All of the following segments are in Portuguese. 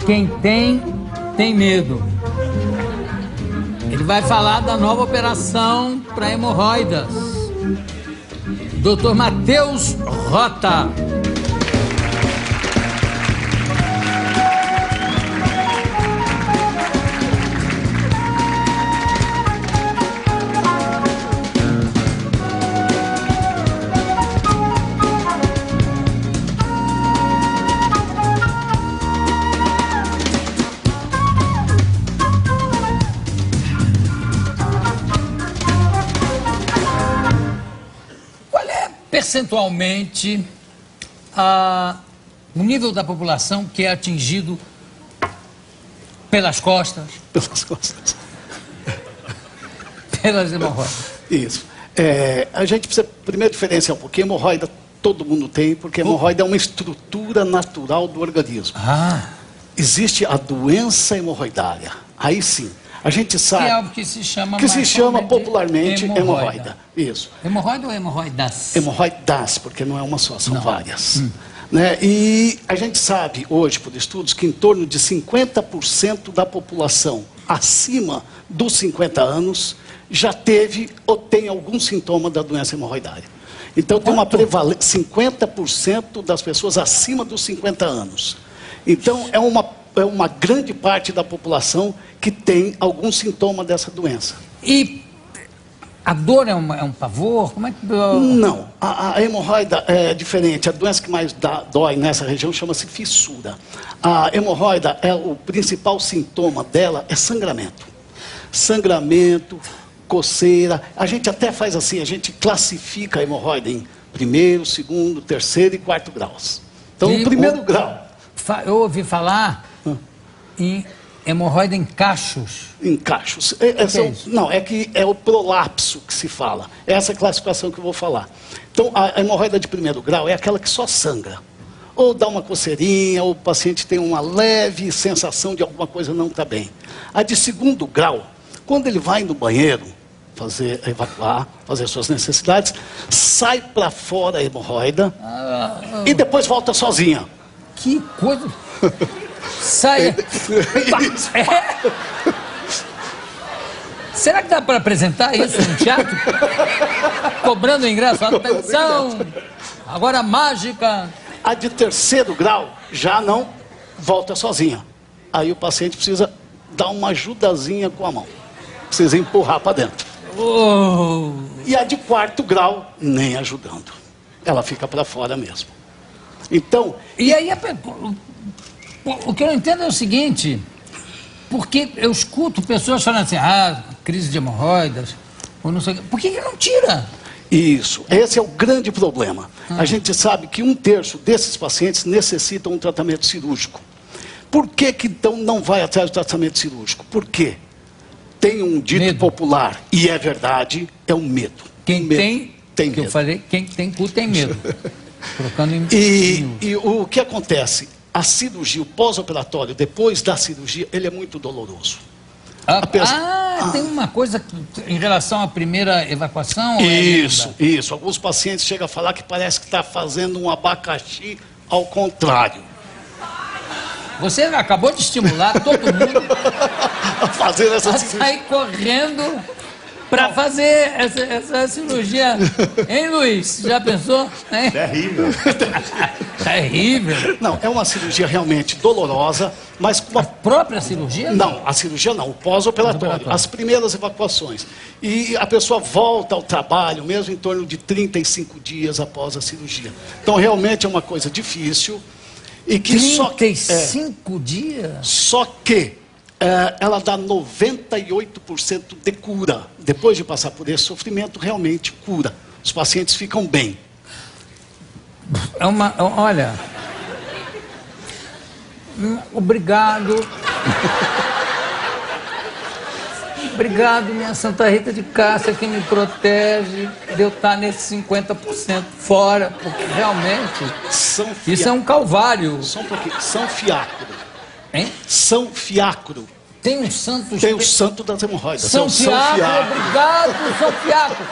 Quem tem medo. Ele vai falar da nova operação para hemorroidas. Dr. Matheus Rota. Percentualmente, o nível da população que é atingido pelas costas. Pelas costas. Pelas hemorroidas. Isso. A gente precisa primeiro diferenciar um pouquinho. Hemorroida todo mundo tem, porque hemorroida é uma estrutura natural do organismo. Existe a doença hemorroidária. Aí sim. A gente sabe. Que é algo que se chama popularmente hemorroida. Isso. Hemorroida ou hemorroidas? Hemorroidas, porque não é uma só, são várias. Né? E a gente sabe hoje, por estudos, que em torno de 50% da população acima dos 50 anos já teve ou tem algum sintoma da doença hemorroidária. Então tem uma prevalência, 50% das pessoas acima dos 50 anos. Então é uma grande parte da população que tem algum sintoma dessa doença. E a dor é um pavor? Como é que... Não, a hemorroida é diferente. A doença que mais dói nessa região chama-se fissura. A hemorroida, o principal sintoma dela é sangramento. Sangramento, coceira. A gente até faz assim, a gente classifica a hemorroida em primeiro, segundo, terceiro e quarto graus. Então, o primeiro grau... Eu ouvi falar em hemorroida em cachos. Em cachos. Não, é que é o prolapso que se fala. Essa é a classificação que eu vou falar. Então, a hemorroida de primeiro grau é aquela que só sangra. Ou dá uma coceirinha, ou o paciente tem uma leve sensação de alguma coisa não está bem. A de segundo grau, quando ele vai no banheiro, evacuar, fazer suas necessidades, sai para fora a hemorroida e depois volta sozinha. Que coisa... Saia. Será que dá para apresentar isso no teatro? Cobrando ingresso. Atenção! Agora mágica. A de terceiro grau já não volta sozinha. Aí o paciente precisa dar uma ajudazinha com a mão. Precisa empurrar para dentro. E a de quarto grau, nem ajudando. Ela fica para fora mesmo. Então... E aí... O que eu não entendo é o seguinte, porque eu escuto pessoas falando assim, crise de hemorroidas, ou não sei o quê. Por que não tira? Isso, esse é o grande problema. A gente sabe que 1/3 desses pacientes necessitam um tratamento cirúrgico. Por que então não vai atrás do tratamento cirúrgico? Por quê? Tem um dito popular, e é verdade, é o medo. Quem tem medo. Eu falei, quem tem cu tem medo. Trocando e o que acontece? A cirurgia, o pós-operatório, depois da cirurgia, ele é muito doloroso. Tem uma coisa em relação à primeira evacuação? Isso. Alguns pacientes chegam a falar que parece que está fazendo um abacaxi ao contrário. Você acabou de estimular todo mundo a fazer essa cirurgia. Sair correndo para fazer essa cirurgia. Hein, Luiz? Já pensou? Hein? Terrível. Terrível. Não, é uma cirurgia realmente dolorosa, mas... A própria cirurgia? Não, a cirurgia não, o pós-operatório, as primeiras evacuações. E a pessoa volta ao trabalho, mesmo em torno de 35 dias após a cirurgia. Então, realmente é uma coisa difícil. E que 35 dias? Só que ela dá 98% de cura. Depois de passar por esse sofrimento, realmente cura. Os pacientes ficam bem. Olha, obrigado. Obrigado, minha Santa Rita de Cássia, que me protege de eu estar nesse 50% fora, porque realmente isso é um calvário. Só um pouquinho. São Fiacro. Hein? São Fiacro. Tem um santo... Tem o santo das hemorroidas. São Fiacro, obrigado, São Fiacro.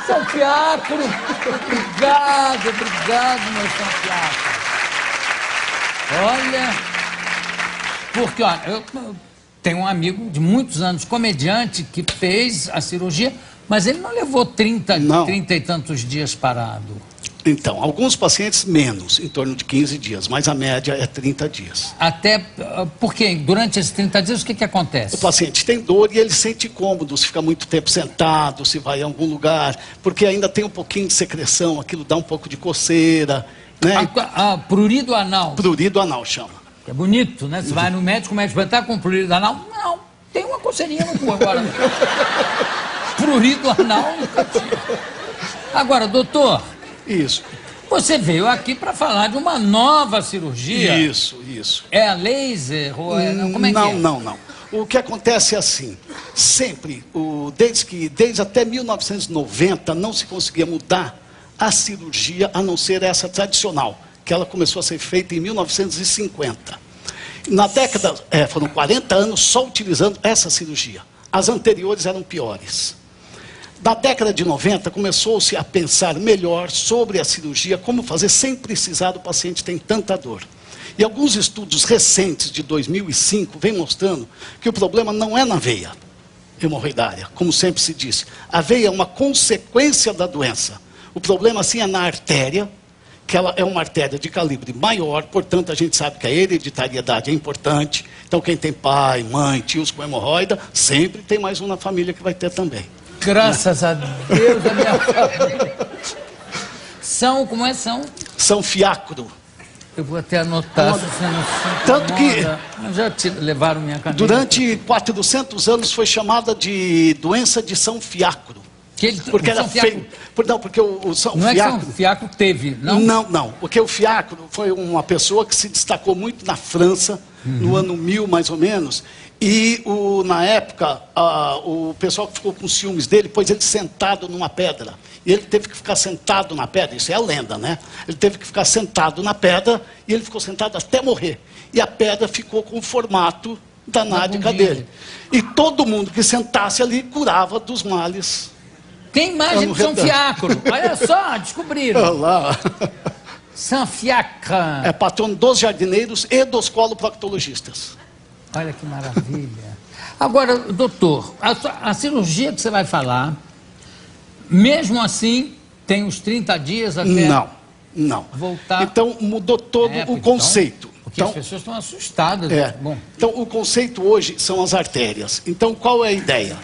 São Fiacro, obrigado, meu São Fiacro. Olha, Porque, olha, eu tenho um amigo de muitos anos, comediante, que fez a cirurgia, mas ele não levou 30 e tantos dias parado. Então, alguns pacientes menos, em torno de 15 dias, mas a média é 30 dias. Até porque durante esses 30 dias o que acontece? O paciente tem dor e ele sente incômodo se fica muito tempo sentado, se vai em algum lugar, porque ainda tem um pouquinho de secreção, aquilo dá um pouco de coceira, né? Prurido anal. Prurido anal chama. É bonito, né? Você vai no médico, o médico vai estar com prurido anal? Não, tem uma coceirinha no cu agora. Prurido anal nunca tinha. Agora, doutor... Isso. Você veio aqui para falar de uma nova cirurgia. Isso. É a laser? Ou é, como é que é? Não. O que acontece é assim, sempre, desde até 1990, não se conseguia mudar a cirurgia, a não ser essa tradicional, que ela começou a ser feita em 1950. Na década, foram 40 anos só utilizando essa cirurgia. As anteriores eram piores. Na década de 90, começou-se a pensar melhor sobre a cirurgia, como fazer sem precisar do paciente ter tanta dor. E alguns estudos recentes, de 2005, vêm mostrando que o problema não é na veia hemorroidária, como sempre se diz. A veia é uma consequência da doença. O problema, sim, é na artéria, que ela é uma artéria de calibre maior, portanto, a gente sabe que a hereditariedade é importante. Então, quem tem pai, mãe, tios com hemorroida, sempre tem mais um na família que vai ter também. Graças a Deus, a minha família. Como é São? São Fiacro. Eu vou até anotar. Tanto que... Já levaram minha caneta. Durante 400 anos foi chamada de doença de São Fiacro. Porque era feio. Não, porque o São Fiacro... Não é que São Fiacro teve, não? Não. Porque o Fiacro foi uma pessoa que se destacou muito na França, no ano 1000, mais ou menos. E, na época, o pessoal que ficou com ciúmes dele, pôs ele sentado numa pedra. E ele teve que ficar sentado na pedra, isso é a lenda, né? Ele teve que ficar sentado na pedra e ele ficou sentado até morrer. E a pedra ficou com o formato da nádega dele. E todo mundo que sentasse ali curava dos males. Tem imagem de São Fiacro. Olha só, descobriram. Olha lá. São Fiacro. É patrono dos jardineiros e dos coloproctologistas. Olha que maravilha. Agora, doutor, a cirurgia que você vai falar, mesmo assim, tem os 30 dias até não. voltar... Então, mudou todo o conceito. Porque as pessoas estão assustadas. Bom. Então, o conceito hoje são as artérias. Então, qual é a ideia?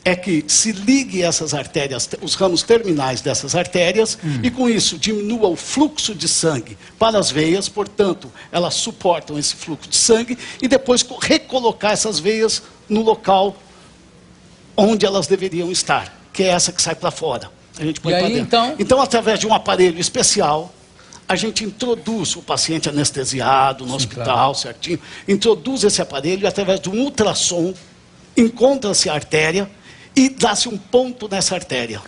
É que se ligue essas artérias, os ramos terminais dessas artérias, e com isso diminua o fluxo de sangue para as veias, portanto, elas suportam esse fluxo de sangue, e depois recolocar essas veias no local onde elas deveriam estar, que é essa que sai para fora. A gente põe para dentro. Então, através de um aparelho especial, a gente introduz o paciente anestesiado no hospital, certinho, introduz esse aparelho e através de um ultrassom, encontra-se a artéria, e dá-se um ponto nessa artéria.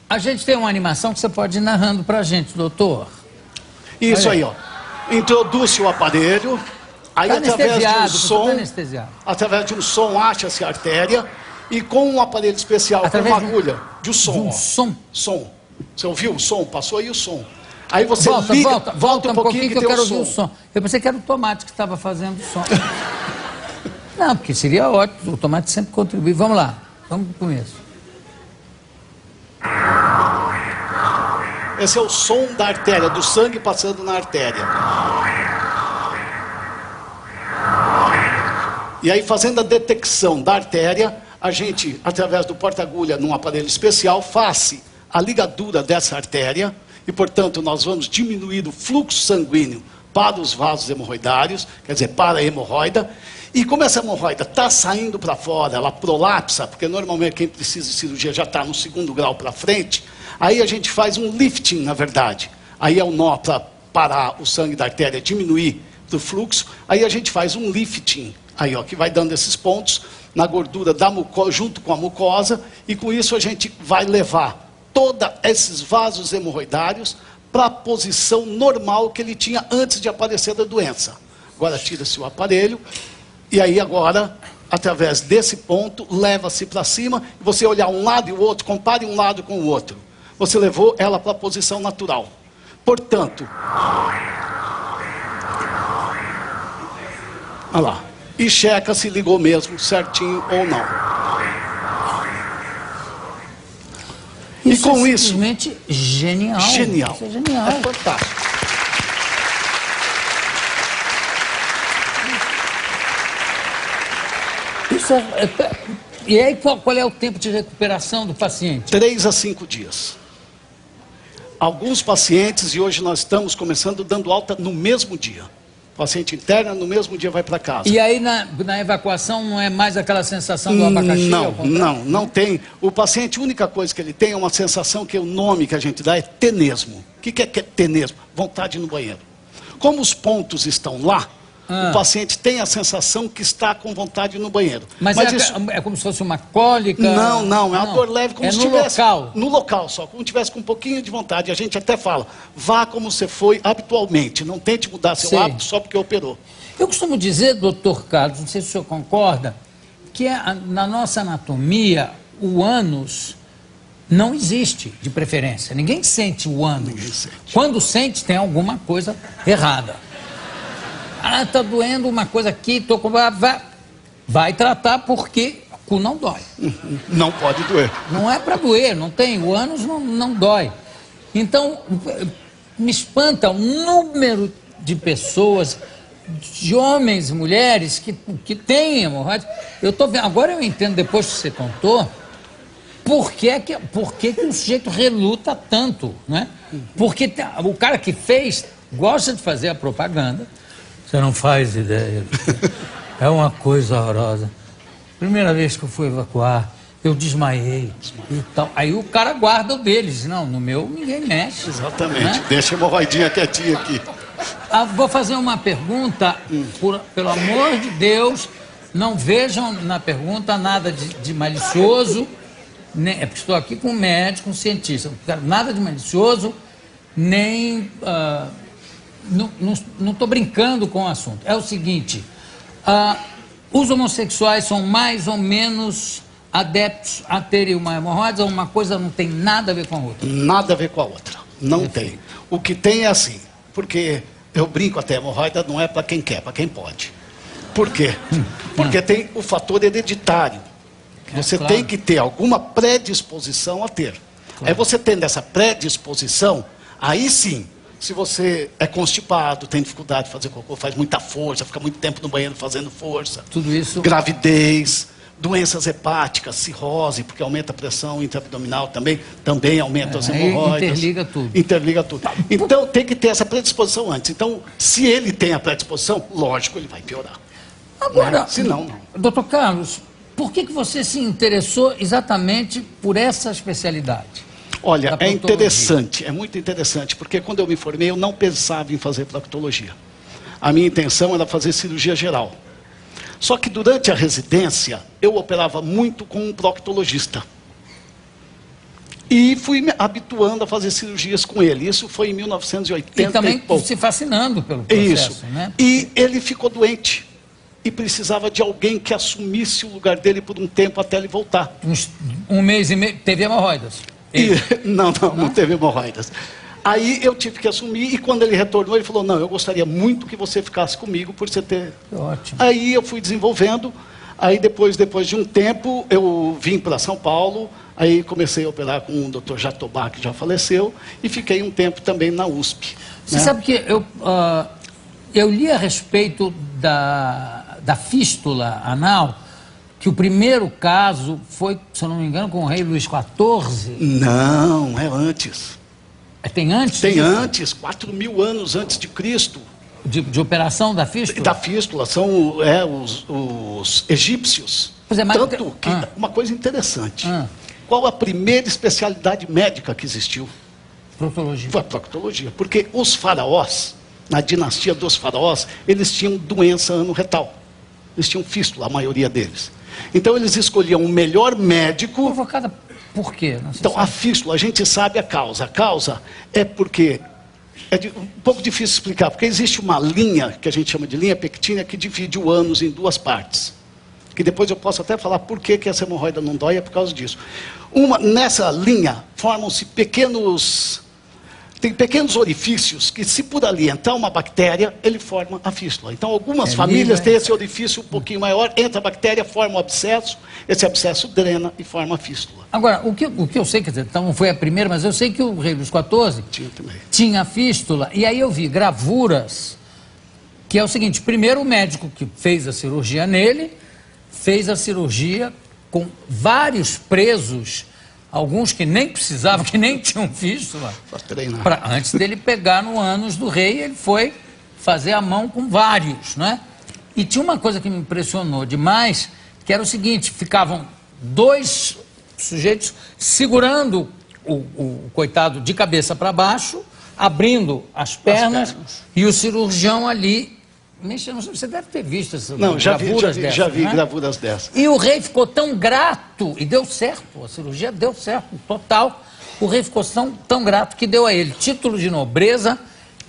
A gente tem uma animação que você pode ir narrando para a gente, doutor. Isso aí, ó. Introduz-se o aparelho, aí através de um som acha-se a artéria, e com um aparelho especial, com uma agulha, de um som. Som. Você ouviu o som? Passou aí o som. Aí você volta um pouquinho que eu quero ouvir o som. Eu pensei que era o tomate que estava fazendo o som. Não, porque seria ótimo, o tomate sempre contribui. Vamos lá. Vamos para o começo. Esse é o som da artéria, do sangue passando na artéria. E aí, fazendo a detecção da artéria, a gente, através do porta-agulha, num aparelho especial, faz a ligadura dessa artéria, e, portanto, nós vamos diminuir o fluxo sanguíneo para os vasos hemorroidários, quer dizer, para a hemorroida. E como essa hemorroida está saindo para fora, ela prolapsa, porque normalmente quem precisa de cirurgia já está no 2º grau para frente, aí a gente faz um lifting, na verdade. Aí é o nó para parar o sangue da artéria, diminuir o fluxo. Aí a gente faz um lifting, aí, ó, que vai dando esses pontos na gordura da mucosa, junto com a mucosa, e com isso a gente vai levar todos esses vasos hemorroidários para a posição normal que ele tinha antes de aparecer a doença. Agora tira-se o aparelho. E aí agora, através desse ponto, leva-se para cima, e você olhar um lado e o outro, compare um lado com o outro. Você levou ela para a posição natural. Portanto, olha lá, e checa se ligou mesmo certinho ou não. Isso e com é isso... simplesmente genial. Genial. Isso é genial. É fantástico. Isso e aí, qual é o tempo de recuperação do paciente? 3 a 5 dias. Alguns pacientes, e hoje nós estamos começando dando alta no mesmo dia. O paciente interna, no mesmo dia vai para casa. E aí na evacuação não é mais aquela sensação do abacaxi? Não tem. O paciente, a única coisa que ele tem é uma sensação que o nome que a gente dá é tenesmo. O que é tenesmo? Vontade no banheiro. Como os pontos estão lá, o paciente tem a sensação que está com vontade no banheiro. Mas isso... é como se fosse uma cólica? Não, é uma dor leve, como se tivesse... local? No local só, como se tivesse com um pouquinho de vontade. A gente até fala, vá como você foi habitualmente, não tente mudar seu hábito só porque operou. Eu costumo dizer, doutor Carlos, não sei se o senhor concorda, que na nossa anatomia, o ânus não existe, de preferência. Ninguém sente o ânus. Ninguém sente. Quando sente, tem alguma coisa errada. Ah, tá doendo uma coisa aqui, tô com... Vai tratar porque o cu não dói. Não pode doer. Não é para doer, não tem. O ânus não dói. Então, me espanta o número de pessoas, de homens e mulheres que têm hemorroides. Eu tô vendo, agora eu entendo, depois que você contou, por que o sujeito reluta tanto, né? Porque o cara que fez gosta de fazer a propaganda. Você não faz ideia. É uma coisa horrorosa. Primeira vez que eu fui evacuar, eu desmaiei e tal. Aí o cara guarda o deles. Não, no meu ninguém mexe. Exatamente. Né? Deixa a hemorroidinha quietinha aqui. Vou fazer uma pergunta. Pelo amor de Deus, não vejam na pergunta nada de malicioso. É porque estou aqui com um médico, um cientista. Nada de malicioso, nem... Não estou brincando com o assunto. É o seguinte, os homossexuais são mais ou menos adeptos a terem uma hemorroide ou uma coisa não tem nada a ver com a outra? Nada a ver com a outra. Não tem. O que tem é assim, porque eu brinco até, hemorroida não é para quem quer, para quem pode. Por quê? Porque tem o fator hereditário. Você tem que ter alguma predisposição a ter. Aí você tendo essa predisposição, aí sim... Se você é constipado, tem dificuldade de fazer cocô, faz muita força, fica muito tempo no banheiro fazendo força. Tudo isso... Gravidez, doenças hepáticas, cirrose, porque aumenta a pressão intraabdominal também aumenta as hemorroidas. Interliga tudo. Interliga tudo. Então tem que ter essa predisposição antes. Então, se ele tem a predisposição, lógico, ele vai piorar. Agora, se não. Doutor Carlos, por que você se interessou exatamente por essa especialidade? Olha, é interessante, é muito interessante, porque quando eu me formei, eu não pensava em fazer proctologia. A minha intenção era fazer cirurgia geral. Só que durante a residência, eu operava muito com um proctologista. E fui me habituando a fazer cirurgias com ele. Isso foi em 1980 e também pouco. Se fascinando pelo processo, Isso. Né? E ele ficou doente. E precisava de alguém que assumisse o lugar dele por um tempo até ele voltar. Um mês e meio, teve hemorroidas. Não teve hemorroidas. Aí eu tive que assumir, e quando ele retornou, ele falou, não, eu gostaria muito que você ficasse comigo, por você ter... Ótimo. Aí eu fui desenvolvendo, aí depois de um tempo, eu vim para São Paulo, aí comecei a operar com o Dr. Jatobá, que já faleceu, e fiquei um tempo também na USP. Você sabe que eu li a respeito da fístula anal, que o primeiro caso foi, se eu não me engano, com o rei Luís XIV. Não, é antes. Tem antes? Tem antes, 4.000 anos antes de Cristo. De operação da fístula? Da fístula, são os egípcios. Pois é, mas... Tanto que, uma coisa interessante, qual a primeira especialidade médica que existiu? Proctologia. Foi a proctologia, porque os faraós, na dinastia dos faraós, eles tinham doença anorretal. Eles tinham fístula, a maioria deles. Então eles escolhiam o melhor médico... Provocada por quê? Então, a fístula, a gente sabe a causa. A causa é porque... um pouco difícil explicar, porque existe uma linha, que a gente chama de linha pectínea, que divide o ânus em duas partes. Que depois eu posso até falar por que essa hemorroida não dói, é por causa disso. Nessa linha, formam-se pequenos Tem pequenos orifícios que, se por ali entrar uma bactéria, ele forma a fístula. Então, algumas famílias têm esse orifício um pouquinho maior, entra a bactéria, forma um abscesso, esse abscesso drena e forma a fístula. Agora, o que eu sei, quer dizer, então não foi a primeira, mas eu sei que o rei Luís XIV tinha fístula, e aí eu vi gravuras, que é o seguinte: primeiro o médico que fez a cirurgia nele, fez a cirurgia com vários presos, alguns que nem precisavam, que nem tinham fístula, antes dele pegar no ânus do rei, ele foi fazer a mão com vários, né? E tinha uma coisa que me impressionou demais, que era o seguinte: ficavam dois sujeitos segurando o coitado de cabeça para baixo, abrindo as pernas, e o cirurgião ali mexendo. Você deve ter visto essas gravuras dessas. Já vi, né? Gravuras dessas. E o rei ficou tão grato, e deu certo, a cirurgia deu certo, total. O rei ficou tão grato que deu a ele título de nobreza,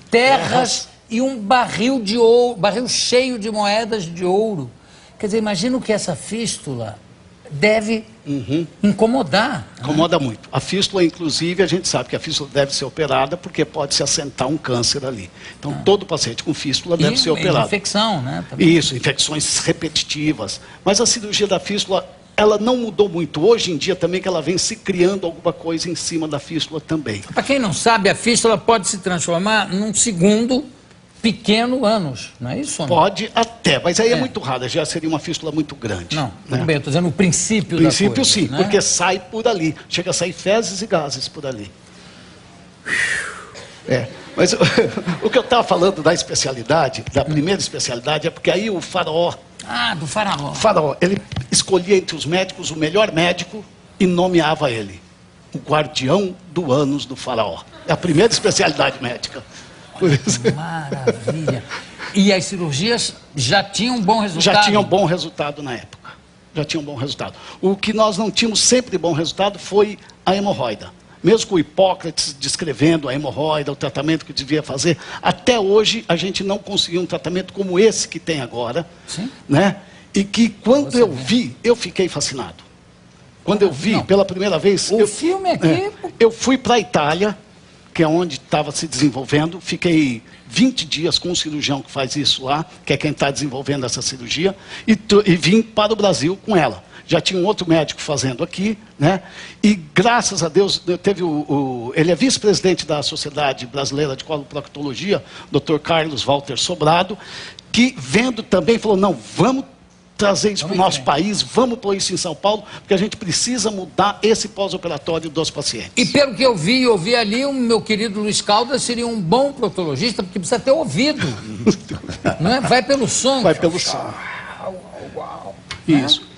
terras e um barril de ouro, barril cheio de moedas de ouro. Quer dizer, imagina o que essa fístula deve incomodar. Incomoda muito. A fístula, inclusive, a gente sabe que a fístula deve ser operada porque pode se assentar um câncer ali. Então, todo paciente com fístula deve ser operado. Infecção, né? Também. Isso, infecções repetitivas. Mas a cirurgia da fístula, ela não mudou muito. Hoje em dia também que ela vem se criando alguma coisa em cima da fístula também. Para quem não sabe, a fístula pode se transformar num segundo pequeno ânus, não é isso? Pode até, mas aí é muito raro, já seria uma fístula muito grande. Não, tudo bem, eu estou dizendo o princípio da coisa. O princípio sim, né? Porque sai por ali, chega a sair fezes e gases por ali. Mas o que eu estava falando da especialidade, da primeira especialidade, é porque aí o faraó... do faraó. O faraó, ele escolhia entre os médicos o melhor médico e nomeava ele o guardião do ânus do faraó. É a primeira especialidade médica. Maravilha. E as cirurgias já tinham bom resultado? Já tinham bom resultado na época. Já tinham bom resultado. O que nós não tínhamos sempre bom resultado foi a hemorroida. Mesmo com o Hipócrates descrevendo a hemorroida, o tratamento que devia fazer, até hoje a gente não conseguiu um tratamento como esse que tem agora. Sim. Né? E que quando eu vi, eu fiquei fascinado. Quando eu vi pela primeira vez... O filme aqui... eu fui para a Itália, que é onde estava se desenvolvendo, fiquei 20 dias com um cirurgião que faz isso lá, que é quem está desenvolvendo essa cirurgia, e vim para o Brasil com ela. Já tinha um outro médico fazendo aqui, né? E graças a Deus, teve ele é vice-presidente da Sociedade Brasileira de Coloproctologia, Dr. Carlos Walter Sobrado, que vendo também falou, não, vamos trazer isso para o nosso país, vamos pôr isso em São Paulo, porque a gente precisa mudar esse pós-operatório dos pacientes. E pelo que eu vi ali, o meu querido Luiz Caldas seria um bom proctologista, porque precisa ter ouvido. Não é? Vai pelo som. Vai pelo som. Isso.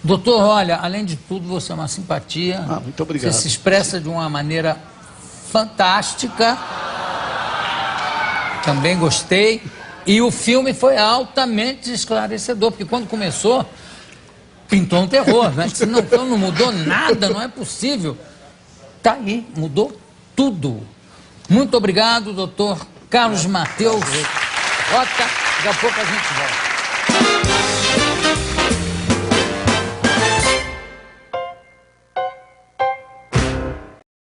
Doutor, olha, além de tudo, você é uma simpatia. Muito obrigado. Você se expressa de uma maneira fantástica. Também gostei. E o filme foi altamente esclarecedor, porque quando começou, pintou um terror, né? Disse, então não mudou nada, não é possível. Tá aí, mudou tudo. Muito obrigado, doutor Carlos Mateus Rota. Daqui a pouco a gente volta.